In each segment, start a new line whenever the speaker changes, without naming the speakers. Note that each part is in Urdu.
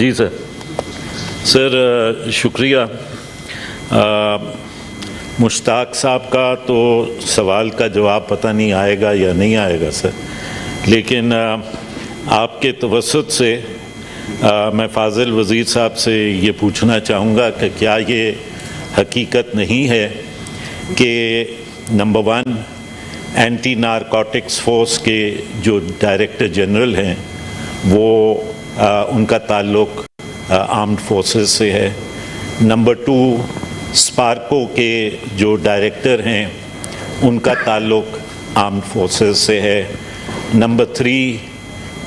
جی سر شکریہ. مشتاق صاحب کا تو سوال کا جواب پتہ نہیں آئے گا یا نہیں آئے گا سر، لیکن آپ کے توسط سے میں فاضل وزیر صاحب سے یہ پوچھنا چاہوں گا کہ کیا یہ حقیقت نہیں ہے کہ نمبر 1 اینٹی نارکوٹکس فورس کے جو ڈائریکٹر جنرل ہیں وہ ان کا تعلق آرمڈ فورسز سے ہے. نمبر 2 اسپارکو کے جو ڈائریکٹر ہیں ان کا تعلق آرمڈ فورسز سے ہے. نمبر 3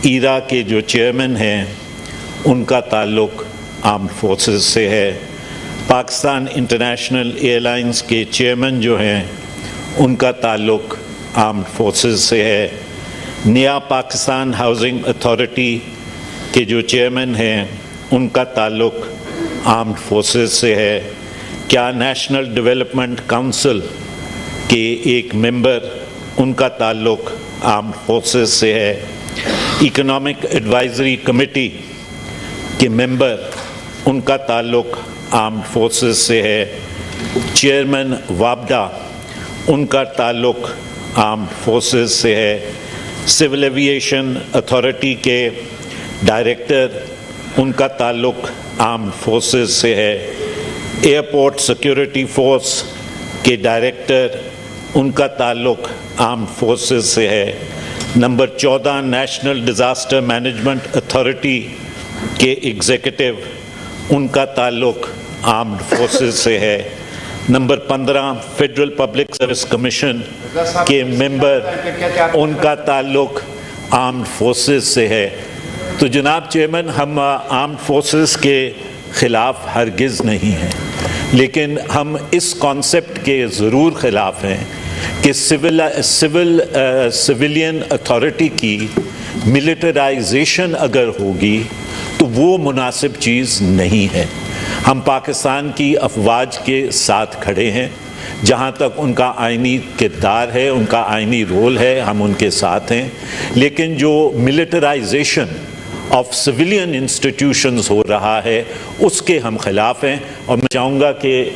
ایرا کے جو چیئرمین ہیں ان کا تعلق آرمڈ فورسز سے ہے. پاکستان انٹرنیشنل ایئر لائنس کے چیئرمین جو ہیں ان کا تعلق آرمڈ فورسز سے ہے. نیا پاکستان ہاؤسنگ اتھارٹی کے جو چیئرمین ہیں ان کا تعلق آرمڈ فورسز سے ہے. کیا نیشنل ڈیولپمنٹ کونسل کے ایک ممبر ان کا تعلق آرمڈ فورسز سے ہے. اکنامک ایڈوائزری کمیٹی کے ممبر ان کا تعلق آرمڈ فورسز سے ہے. چیئرمین وابڈا ان کا تعلق آرمڈ فورسز سے ہے. سول ایویشن اتھارٹی کے ڈائریکٹر ان کا تعلق آرمڈ فورسز سے ہے. ایئرپورٹ سیکورٹی فورس کے ڈائریکٹر ان کا تعلق آرمڈ فورسز سے ہے. Number 14 national disaster management authority کے ایگزیکٹو ان کا تعلق آرمڈ فورسز سے ہے. Number 15 federal public service commission کے ممبر ان کا تعلق آرمڈ فورسز سے ہے. تو جناب چیئرمین، ہم آرمڈ فورسز کے خلاف ہرگز نہیں ہیں، لیکن ہم اس کانسیپٹ کے ضرور خلاف ہیں کہ سویلین اتھارٹی کی ملٹرائزیشن اگر ہوگی تو وہ مناسب چیز نہیں ہے. ہم پاکستان کی افواج کے ساتھ کھڑے ہیں، جہاں تک ان کا آئینی کردار ہے، ان کا آئینی رول ہے، ہم ان کے ساتھ ہیں. لیکن جو ملٹرائزیشن آف سویلین انسٹیٹیوشنز ہو رہا ہے اس کے ہم خلاف ہیں. اور میں چاہوں گا کہ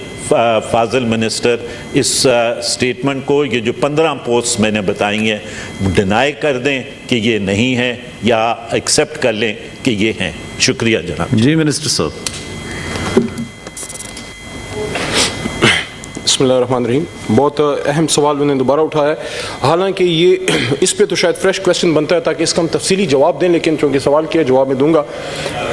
فاضل منسٹر اس سٹیٹمنٹ کو، یہ جو 15 پوسٹ میں نے بتائی ہیں، ڈینائی کر دیں کہ یہ نہیں ہے یا ایکسیپٹ کر لیں کہ یہ ہیں. شکریہ جناب.
جی منسٹر صاحب.
بسم اللہ الرحمن الرحیم. بہت اہم سوال میں نے دوبارہ اٹھایا ہے، حالانکہ یہ اس پہ تو شاید فریش کویسچن بنتا ہے تاکہ اس کا ہم تفصیلی جواب دیں، لیکن چونکہ سوال کیا جواب میں دوں گا.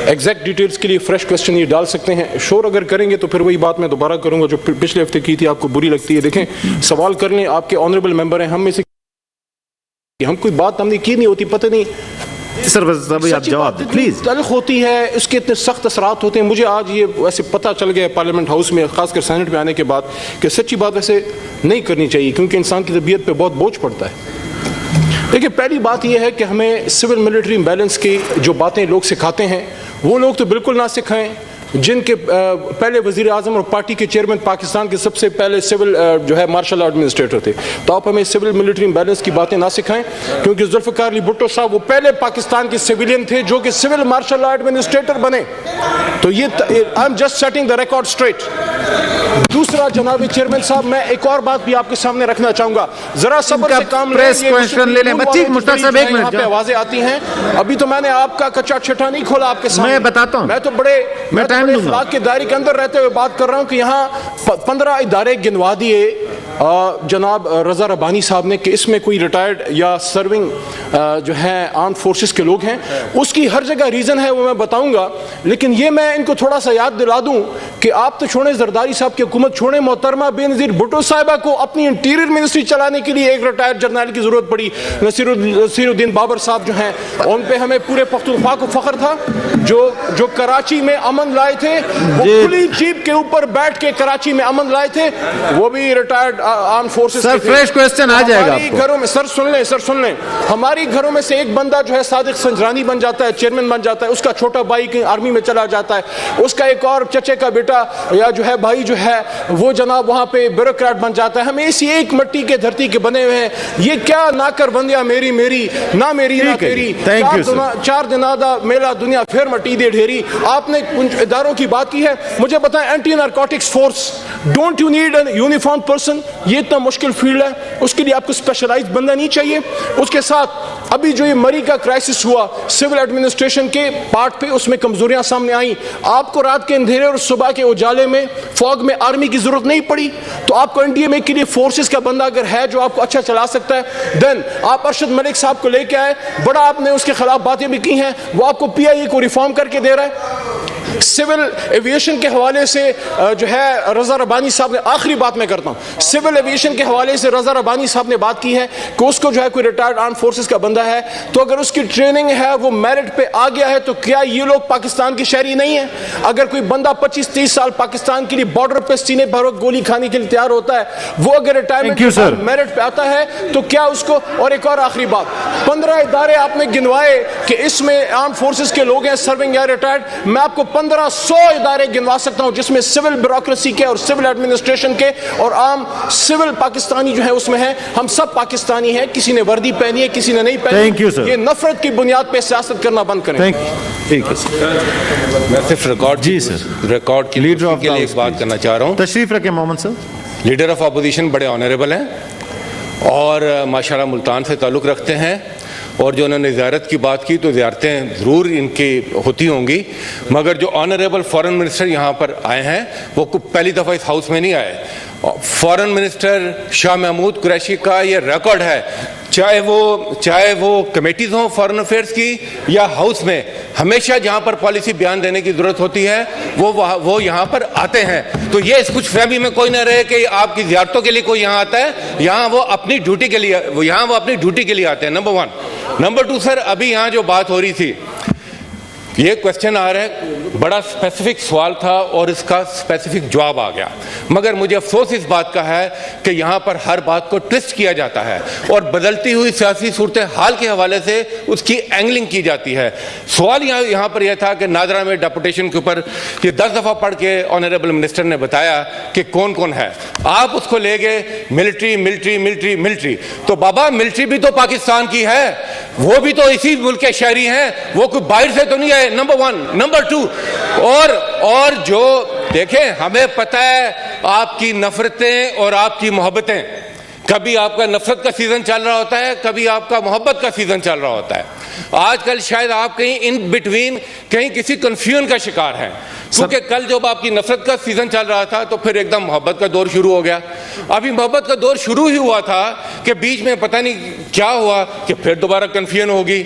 ایگزیکٹ ڈیٹیلز کے لیے فریش کویسچن یہ ڈال سکتے ہیں. شور اگر کریں گے تو پھر وہی بات میں دوبارہ کروں گا جو پچھلے ہفتے کی تھی، آپ کو بری لگتی ہے. دیکھیں، سوال کر لیں، آپ کے آنریبل ممبر ہیں، ہم میں سے ہم کوئی بات ہم نے کی نہیں ہوتی، پتہ نہیں
سر آپ جواب دیں پلیز.
تلخ ہوتی ہے، اس کے اتنے سخت اثرات ہوتے ہیں. مجھے آج یہ ویسے پتہ چل گیا پارلیمنٹ ہاؤس میں، خاص کر سینٹ میں آنے کے بعد، کہ سچی بات ویسے نہیں کرنی چاہیے کیونکہ انسان کی طبیعت پہ بہت بوجھ پڑتا ہے. دیکھیں، پہلی بات یہ ہے کہ ہمیں سول ملٹری امبیلنس کی جو باتیں لوگ سکھاتے ہیں وہ لوگ تو بالکل نہ سکھائیں جن کے پہلے وزیر اعظم اور پارٹی کے چیئرمین پاکستان کے سب سے پہلے سول جو ہے مارشل ایڈمنسٹریٹر تھے. تو آپ ہمیں سول ملٹری امبیلنس کی باتیں نہ سکھائیں کیونکہ ذوالفقار علی بھٹو صاحب وہ پہلے پاکستان کے سویلین تھے جو کہ سول مارشل ایڈمنسٹریٹر بنے. تو یہ I am just setting the record straight. دوسرا جناب چیئرمین صاحب، میں ایک اور بات بھی آپ کے سامنے رکھنا چاہوں گا، ذرا صبر سے کام لیں. آوازیں آتی ہیں، ابھی تو میں نے آپ کا کچا چھٹا نہیں کھولا آپ کے سامنے.
میں بتاتا ہوں،
میں تو بڑے اخلاق کے دائرے کے اندر رہتے ہوئے بات کر رہا ہوں کہ یہاں 15 ادارے گنوا دیے جناب رضا ربانی صاحب نے کہ اس میں کوئی ریٹائرڈ یا سرونگ جو ہے آرمڈ فورسز کے لوگ ہیں. اس کی ہر جگہ ریزن ہے، وہ میں بتاؤں گا، لیکن یہ میں ان کو تھوڑا سا یاد دلا دوں کہ آپ تو چھوڑیں زرداری صاحب کی حکومت چھوڑیں، محترمہ بے نظیر بھٹو صاحبہ کو اپنی انٹیریئر منسٹری چلانے کے لیے ایک ریٹائرڈ جرنیل کی ضرورت پڑی. نصیر الدین بابر صاحب جو ہیں، ان پہ ہمیں پورے پختونخوا کو فخر تھا، جو کراچی میں امن لائے تھے، وہ کھلی جیپ کے اوپر بیٹھ کے کراچی میں امن لائے تھے، وہ بھی retired arm forces.
Sir fresh question آ جائے گا آپ کو.
گھروں میں سر سن لیں، ہماری گھروں میں سے ایک بندہ جو ہے صادق سنجرانی بن جاتا ہے، چیئرمین بن جاتا ہے، اس کا چھوٹا بھائی کہیں آرمی میں چلا جاتا ہے، اس کا ایک اور چچے کا بیٹا بیٹا یا جو ہے بھائی جو ہے وہ جناب وہاں پہ بیوروکریٹ بن جاتا ہے. ہم اسی ایک مٹی کے دھرتی کے بنے ہوئے ہیں. یہ کیا ناکر بندیاں میری میری نہ میری نہ تیری, چار دنادہ میلا دنیا پھر مٹی دے ڈھیری. آپ نے کچھ اداروں کی بات کی ہے, مجھے بتائیں anti narcotics force, don't you need an uniform person? یہ اتنا مشکل فیلڈ ہے, اس کے لیے آپ کو اسپیشلائز بندہ نہیں چاہیے. اس کے ساتھ ابھی جو یہ مری کا کرائسس ہوا سول ایڈمنسٹریشن کے پارٹ پہ, اس میں کمزوریاں سامنے آئیں. آپ کو رات کے اندھیرے اور صبح کے اجالے میں فوگ میں آرمی کی ضرورت نہیں پڑی, تو آپ کو این ڈی اے میں کے لیے فورسز کا بندہ اگر ہے جو آپ کو اچھا چلا سکتا ہے, دین آپ ارشد ملک صاحب کو لے کے آئے. بڑا آپ نے اس کے خلاف باتیں بھی کی ہیں, وہ آپ کو پی آئی اے کو ریفارم کر کے دے رہا ہے. سول ایویشن کے حوالے سے جو ہے رضا ربانی صاحب نے, آخری بات میں کرتا ہوں, سول ایویشن کے حوالے سے رضا ربانی صاحب نے بات کی ہے کہ اس کو جو ہے کوئی ریٹائرڈ آرم فورسز کا بندہ ہے, تو اگر اس کی ٹریننگ ہے وہ میرٹ پہ آ گیا ہے, تو کیا یہ لوگ پاکستان کے شہری نہیں ہیں؟ اگر کوئی بندہ 25-30 سال پاکستان کے لیے بارڈر پہ سینے بھر وقت گولی کھانے کے لیے تیار ہوتا ہے, وہ اگر ریٹائرمنٹ میرٹ پہ آتا ہے تو کیا اس کو؟ اور ایک اور آخری بات, 15 ادارے آپ نے گنوائے کہ اس میں آرم فورسز کے لوگ ہیں سرونگ یا ریٹائرڈ. میں آپ کو 1500 ادارے گنوا سکتا ہوں جس میں سول بیوروکریسی کے اور سول ایڈمنسٹریشن کے اور عام سول پاکستانی جو ہے اس میں ہیں. ہم سب پاکستانی ہیں, کسی نے وردی پہنی ہے کسی نے نہیں پہنی. یہ نفرت کی بنیاد پہ سیاست کرنا بند کریں.
میں صرف ریکارڈ کے لیے ایک بات کرنا چاہ رہا ہوں.
تشریف رکھیں محمد صاحب.
لیڈر آف اپوزیشن بڑے آنریبل ہیں اور ماشاءاللہ ملتان سے تعلق رکھتے ہیں, اور جو انہوں نے زیارت کی بات کی تو زیارتیں ضرور ان کی ہوتی ہوں گی, مگر جو آنریبل فارن منسٹر یہاں پر آئے ہیں وہ پہلی دفعہ اس ہاؤس میں نہیں آئے. فارن منسٹر شاہ محمود قریشی کا یہ ریکارڈ ہے, چاہے وہ کمیٹیز ہوں فارن افیئرس کی یا ہاؤس میں, ہمیشہ جہاں پر پالیسی بیان دینے کی ضرورت ہوتی ہے وہ یہاں پر آتے ہیں. تو یہ اس کچھ فہمی میں کوئی نہ رہے کہ آپ کی زیارتوں کے لیے کوئی یہاں آتا ہے, یہاں وہ اپنی ڈیوٹی کے لیے آتے ہیں. نمبر 1. نمبر 2 سر, ابھی یہاں جو بات ہو رہی تھی, یہ کوشچن آ رہا ہے, بڑا اسپیسیفک سوال تھا اور اس کا اسپیسیفک جواب آ گیا, مگر مجھے افسوس اس بات کا ہے کہ یہاں پر ہر بات کو ٹوسٹ کیا جاتا ہے اور بدلتی ہوئی سیاسی صورتحال کے حوالے سے اس کی اینگلنگ کی جاتی ہے. سوال یہاں پر یہ تھا کہ نادرا میں ڈیپوٹیشن کے اوپر یہ 10 دفعہ پڑھ کے آنریبل منسٹر نے بتایا کہ کون کون ہے. آپ اس کو لے گئے ملٹری. تو بابا ملٹری بھی تو پاکستان کی ہے, وہ بھی تو اسی ملک کے شہری ہیں, وہ کوئی باہر سے تو نہیں آئے. نمبر 1. نمبر 2, اور جو دیکھیں ہمیں پتہ ہے آپ کی نفرتیں اور آپ کی محبتیں, کبھی آپ کا نفرت کا سیزن چل رہا ہوتا ہے, کبھی آپ کا محبت کا سیزن چل رہا ہوتا ہے. آج کل شاید آپ کہیں ان بٹوین کہیں کسی کنفیوژن کا شکار ہیں, کیونکہ کل جب آپ کی نفرت کا سیزن چل رہا تھا تو پھر ایک دم محبت کا دور شروع ہو گیا. ابھی محبت کا دور شروع ہی ہوا تھا کہ بیچ میں پتہ نہیں کیا ہوا کہ پھر دوبارہ کنفیوژن ہوگی.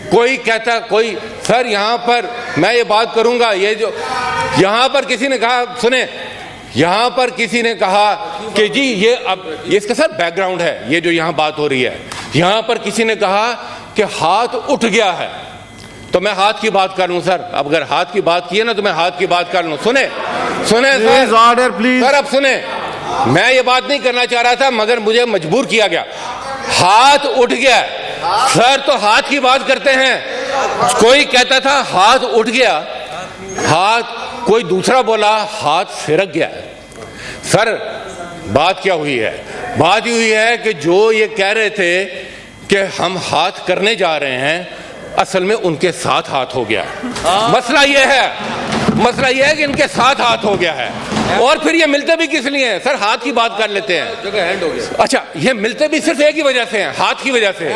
کوئی کہتا کوئی سر یہاں پر میں یہ بات کروں گا, یہ جو یہاں پر کسی نے کہا, سنیں, یہاں پر کسی نے کہا کہ جی یہ اب اس کا سر بیک گراؤنڈ ہے, یہ جو یہاں بات ہو رہی ہے, یہاں پر کسی نے کہا کہ ہاتھ اٹھ گیا ہے. تو میں ہاتھ کی بات کر لوں سر, اب اگر ہاتھ کی بات کی ہے نا تو میں ہاتھ کی بات کر لوں. سنیں سر, اب سنیں, میں یہ بات نہیں کرنا چاہ رہا تھا مگر مجھے مجبور کیا گیا. ہاتھ اٹھ گیا سر, تو ہاتھ کی بات کرتے ہیں. کوئی کہتا تھا ہاتھ اٹھ گیا, ہاتھ کوئی دوسرا بولا ہاتھ پھرک گیا. سر بات کیا ہوئی ہے؟ بات یہ ہوئی ہے کہ جو یہ کہہ رہے تھے کہ ہم ہاتھ کرنے جا رہے ہیں, اصل میں ان کے ساتھ ہاتھ ہو گیا. مسئلہ یہ ہے کہ ان کے ساتھ ہاتھ ہو گیا ہے. اور پھر یہ ملتے بھی کس لیے ہیں سر؟ ہاتھ کی بات کر لیتے ہیں. اچھا, یہ ملتے بھی صرف ایک ہی وجہ سے ہیں, ہاتھ کی وجہ سے.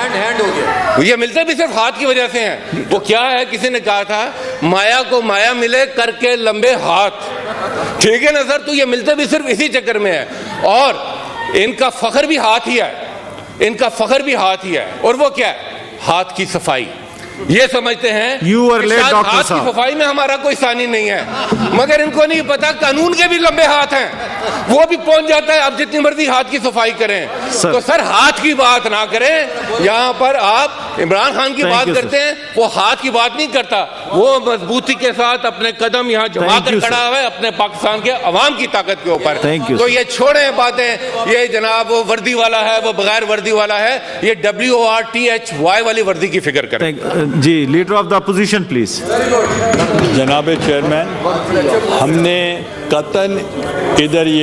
یہ ملتے بھی صرف ہاتھ کی وجہ سے ہیں. وہ کیا ہے, کسی نے کہا تھا مایا کو مایا ملے کر کے لمبے ہاتھ. ٹھیک ہے نا سر, تو یہ ملتے بھی صرف اسی چکر میں ہے. اور ان کا فخر بھی ہاتھ ہی ہے, اور وہ کیا ہے؟ ہاتھ کی صفائی. یہ سمجھتے ہیں ہاتھ کی صفائی میں ہمارا کوئی ثانی نہیں ہے, مگر ان کو نہیں پتا قانون کے بھی لمبے ہاتھ ہیں, وہ بھی پہنچ جاتا ہے. اب جتنی مرضی ہاتھ کی صفائی کریں تو سر ہاتھ کی بات نہ کریں. یہاں پر آپ عمران خان کی بات کرتے ہیں, وہ ہاتھ کی بات نہیں کرتا, وہ مضبوطی کے ساتھ اپنے قدم یہاں جما کر کھڑا ہوا ہے اپنے پاکستان کے عوام کی طاقت کے اوپر. تو یہ چھوڑیں باتیں, یہ جناب وہ وردی والا ہے, وہ بغیر وردی والا ہے, یہ WORTHY والی وردی کی فکر کریں.
جی, leader of the opposition please.
جناب چیئرمین, ہم نے قطعاً ادھر یہ